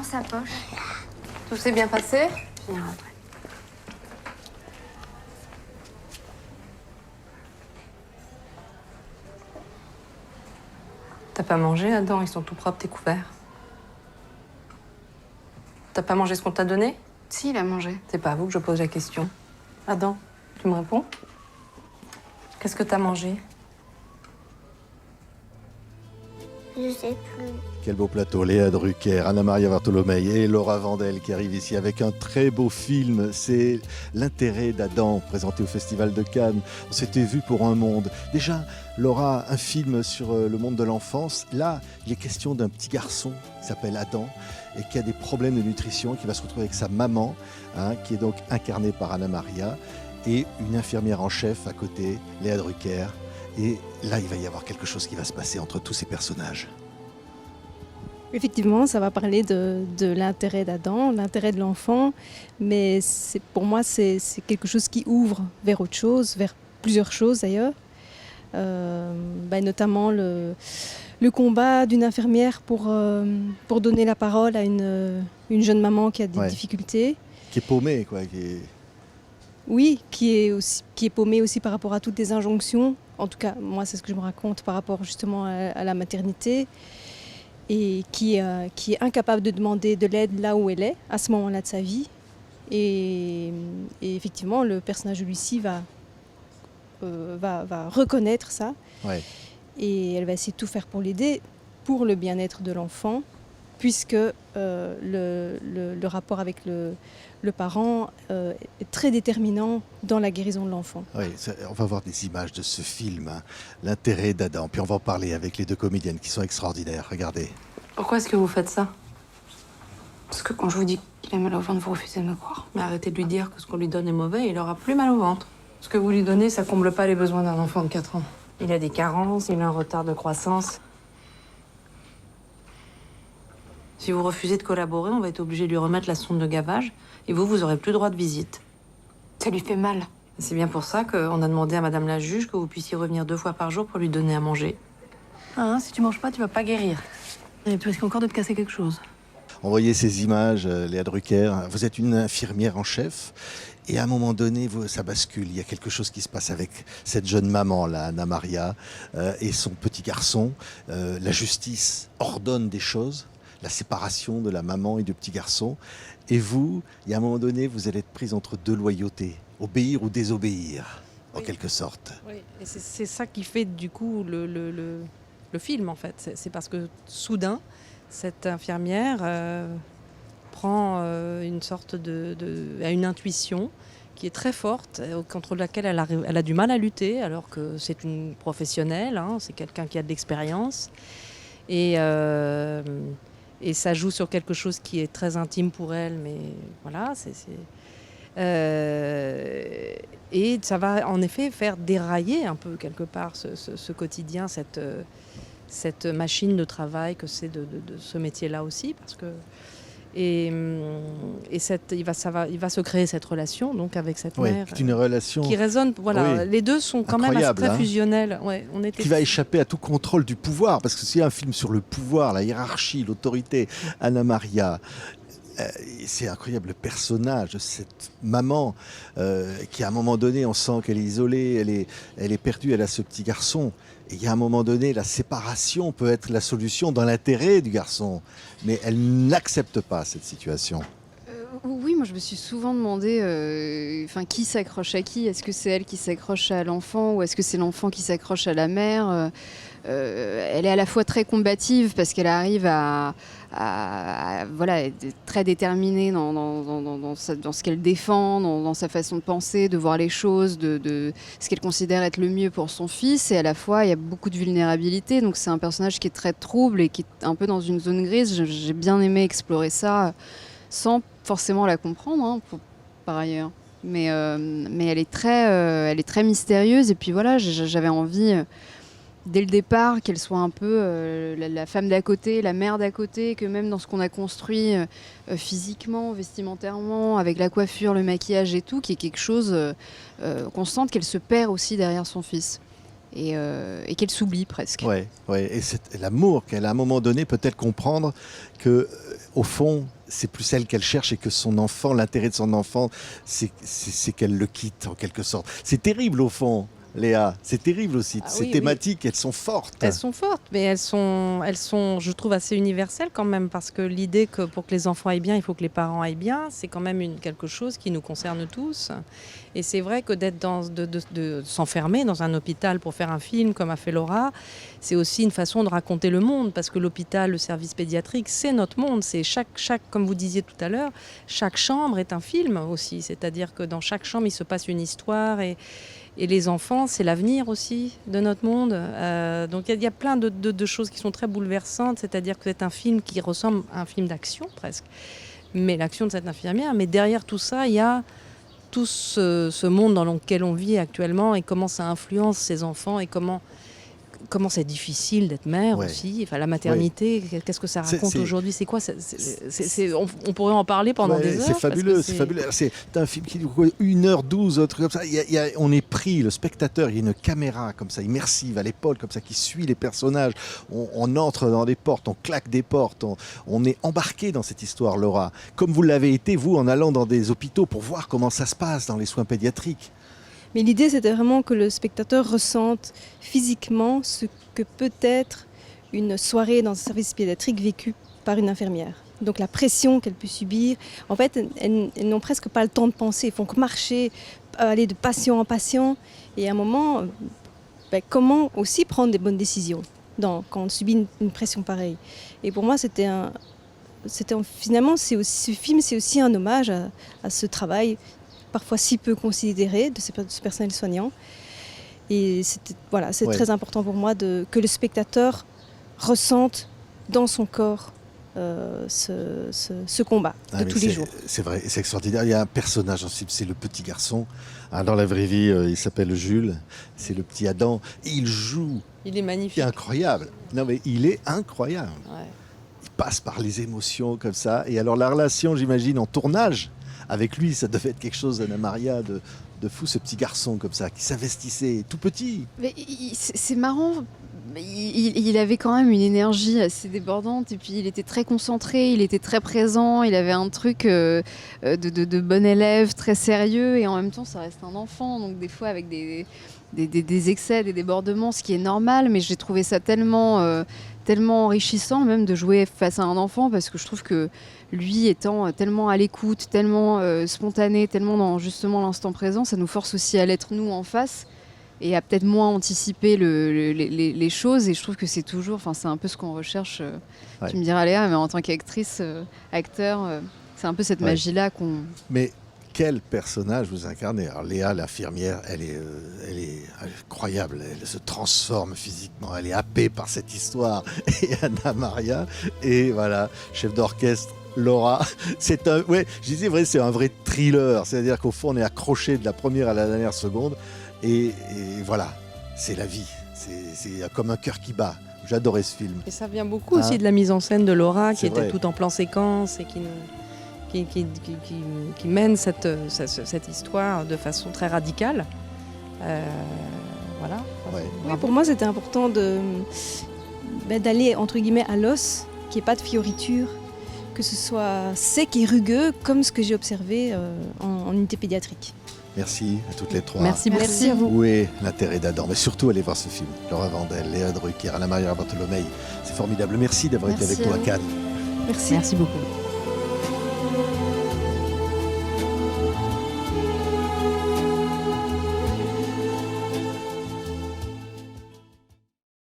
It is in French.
sa poche. Tout s'est bien passé? Je viens après. T'as pas mangé, Adam? Ils sont tout propres, tes couverts. T'as pas mangé ce qu'on t'a donné? Si, il a mangé. C'est pas à vous que je pose la question. Adam, tu me réponds? Qu'est-ce que t'as mangé? Je sais plus. Quel beau plateau, Léa Drucker, Anna-Maria Bartholomei et Laura Vandel qui arrivent ici avec un très beau film. C'est L'intérêt d'Adam, présenté au Festival de Cannes. On s'était vu pour un monde. Déjà, Laura, un film sur le monde de l'enfance. Là, il est question d'un petit garçon qui s'appelle Adam et qui a des problèmes de nutrition, qui va se retrouver avec sa maman, qui est donc incarnée par Anna-Maria, et une infirmière en chef à côté, Léa Drucker. Et là, il va y avoir quelque chose qui va se passer entre tous ces personnages. Effectivement, ça va parler de l'intérêt d'Adam, l'intérêt de l'enfant, mais pour moi, c'est quelque chose qui ouvre vers autre chose, vers plusieurs choses d'ailleurs. Notamment le combat d'une infirmière pour donner la parole à une jeune maman qui a des difficultés. Qui est paumée, quoi. Oui, qui est paumée aussi par rapport à toutes les injonctions. En tout cas, moi, c'est ce que je me raconte par rapport justement à la maternité. Et qui est incapable de demander de l'aide là où elle est, à ce moment-là de sa vie. Et effectivement, le personnage de Lucie va reconnaître ça. Ouais. Et elle va essayer de tout faire pour l'aider, pour le bien-être de l'enfant, puisque le rapport avec le parent est très déterminant dans la guérison de l'enfant. Oui, on va voir des images de ce film, L'intérêt d'Adam. Puis on va en parler avec les deux comédiennes qui sont extraordinaires. Regardez. Pourquoi est-ce que vous faites ça? Parce que quand je vous dis qu'il a mal au ventre, vous refusez de me croire. Mais arrêtez de lui dire que ce qu'on lui donne est mauvais, il aura plus mal au ventre. Ce que vous lui donnez, ça comble pas les besoins d'un enfant de 4 ans. Il a des carences, il a un retard de croissance. Si vous refusez de collaborer, on va être obligé de lui remettre la sonde de gavage et vous aurez plus droit de visite. Ça lui fait mal. C'est bien pour ça qu'on a demandé à madame la juge que vous puissiez revenir 2 fois par jour pour lui donner à manger. Si tu manges pas, tu vas pas guérir. Et tu risques encore de te casser quelque chose. On voyait ces images, Léa Drucker. Vous êtes une infirmière en chef. Et à un moment donné, ça bascule. Il y a quelque chose qui se passe avec cette jeune maman, là, Anna-Maria, et son petit garçon. La justice ordonne des choses. La séparation de la maman et du petit garçon. Et vous, il y a un moment donné, vous allez être prise entre deux loyautés. Obéir ou désobéir, en quelque sorte. Oui, et c'est ça qui fait du coup le film, en fait. C'est parce que soudain, cette infirmière prend une sorte a une intuition qui est très forte, contre laquelle elle a du mal à lutter, alors que c'est une professionnelle, c'est quelqu'un qui a de l'expérience. Et ça joue sur quelque chose qui est très intime pour elle, mais voilà, et ça va en effet faire dérailler un peu quelque part ce quotidien, cette machine de travail que c'est de ce métier-là aussi, parce que il va se créer cette relation donc avec cette mère. C'est une relation qui résonne. Voilà, les deux sont quand même très fusionnels. Ouais, qui va échapper à tout contrôle du pouvoir, parce que c'est un film sur le pouvoir, la hiérarchie, l'autorité. Anna-Maria, c'est incroyable le personnage de cette maman qui à un moment donné on sent qu'elle est isolée, elle est perdue, elle a ce petit garçon. Et il y a un moment donné, la séparation peut être la solution dans l'intérêt du garçon. Mais elle n'accepte pas cette situation. Oui, moi je me suis souvent demandé qui s'accroche à qui. Est-ce que c'est elle qui s'accroche à l'enfant ou est-ce que c'est l'enfant qui s'accroche à la mère elle est à la fois très combative parce qu'elle arrive à être très déterminée dans ce qu'elle défend, dans sa façon de penser, de voir les choses, de ce qu'elle considère être le mieux pour son fils. Et à la fois, il y a beaucoup de vulnérabilité. Donc c'est un personnage qui est très trouble et qui est un peu dans une zone grise. J'ai bien aimé explorer ça sans forcément la comprendre, par ailleurs. Mais elle est très mystérieuse. Et puis voilà, j'avais envie... dès le départ, qu'elle soit un peu la femme d'à côté, la mère d'à côté, que même dans ce qu'on a construit physiquement, vestimentairement, avec la coiffure, le maquillage et tout, qu'il y ait quelque chose qu'on sente qu'elle se perd aussi derrière son fils. Et qu'elle s'oublie presque. Ouais. Et c'est l'amour qu'elle, à un moment donné, peut-elle comprendre que au fond, c'est plus elle qu'elle cherche et que son enfant, l'intérêt de son enfant, c'est qu'elle le quitte en quelque sorte. C'est terrible au fond, Léa. C'est terrible aussi. Ah Ces oui, thématiques, elles sont fortes. Elles sont fortes, mais elles sont, je trouve, assez universelles quand même, parce que l'idée que pour que les enfants aillent bien, il faut que les parents aillent bien, c'est quand même quelque chose qui nous concerne tous. Et c'est vrai que de s'enfermer dans un hôpital pour faire un film, comme a fait Laura, c'est aussi une façon de raconter le monde, parce que l'hôpital, le service pédiatrique, c'est notre monde. C'est comme vous disiez tout à l'heure, chaque chambre est un film aussi. C'est-à-dire que dans chaque chambre, il se passe une histoire et les enfants, c'est l'avenir aussi de notre monde. Donc il y a plein de choses qui sont très bouleversantes. C'est-à-dire que c'est un film qui ressemble à un film d'action presque. Mais l'action de cette infirmière. Mais derrière tout ça, il y a tout ce monde dans lequel on vit actuellement et comment ça influence ces enfants et comment c'est difficile d'être mère aussi. Enfin, la maternité, qu'est-ce que ça raconte aujourd'hui? C'est quoi on pourrait en parler pendant des heures. C'est fabuleux, c'est fabuleux. C'est un film qui dure 1h12, un truc comme ça. On est pris, le spectateur, il y a une caméra comme ça, immersive à l'épaule, comme ça, qui suit les personnages. On entre dans des portes, on claque des portes, on est embarqué dans cette histoire, Laura. Comme vous l'avez été, vous, en allant dans des hôpitaux pour voir comment ça se passe dans les soins pédiatriques. Mais l'idée, c'était vraiment que le spectateur ressente physiquement ce que peut être une soirée dans un service pédiatrique vécue par une infirmière. Donc la pression qu'elle peut subir. En fait, elles n'ont presque pas le temps de penser. Elles font que marcher, aller de patient en patient. Et à un moment, comment aussi prendre des bonnes décisions quand on subit une pression pareille. Et pour moi, finalement, ce film, c'est aussi un hommage à ce travail parfois si peu considéré de ce personnel soignant. Et c'est très important pour moi que le spectateur ressente dans son corps ce combat de tous les jours. C'est vrai, c'est extraordinaire. Il y a un personnage en film, c'est le petit garçon. Dans la vraie vie, il s'appelle Jules, c'est le petit Adam. Et il joue. Il est magnifique. Il est incroyable. Non mais il est incroyable. Ouais. Il passe par les émotions comme ça. Et alors la relation, j'imagine, en tournage, avec lui, ça devait être quelque chose, Anna Maria, de fou, ce petit garçon comme ça, qui s'investissait tout petit. Mais c'est marrant. Il avait quand même une énergie assez débordante et puis il était très concentré, il était très présent, il avait un truc de bon élève, très sérieux et en même temps ça reste un enfant, donc des fois avec des excès, des débordements, ce qui est normal, mais j'ai trouvé ça tellement enrichissant même de jouer face à un enfant parce que je trouve que lui étant tellement à l'écoute, tellement spontané, tellement dans justement l'instant présent, ça nous force aussi à l'être nous en face et à peut-être moins anticiper les choses. Et je trouve que c'est toujours, c'est un peu ce qu'on recherche. Tu me diras Léa, mais en tant qu'actrice, acteur, c'est un peu cette magie-là qu'on... Mais quel personnage vous incarnez? Alors Léa, l'infirmière, elle est incroyable, elle se transforme physiquement, elle est happée par cette histoire. Et Anna Maria, et voilà, chef d'orchestre, Laura, c'est un vrai thriller, c'est-à-dire qu'au fond on est accroché de la première à la dernière seconde. Et voilà, c'est la vie, c'est comme un cœur qui bat. J'adorais ce film. Et ça vient beaucoup aussi de la mise en scène de Laura, qui était vrai. tout en plan séquence et qui mène cette histoire de façon très radicale. Voilà. Ouais. Oui, pour moi, c'était important d'aller, entre guillemets, à l'os, qu'il n'y ait pas de fioriture, que ce soit sec et rugueux, comme ce que j'ai observé en unité pédiatrique. Merci à toutes les trois. Merci à vous. Où est l'intérêt d'Adam? Mais surtout, allez voir ce film. Laura Vandel, Léa Drucker, Anna Maria Bartolomei. C'est formidable. Merci d'avoir été avec nous à Cannes. Merci. Merci beaucoup.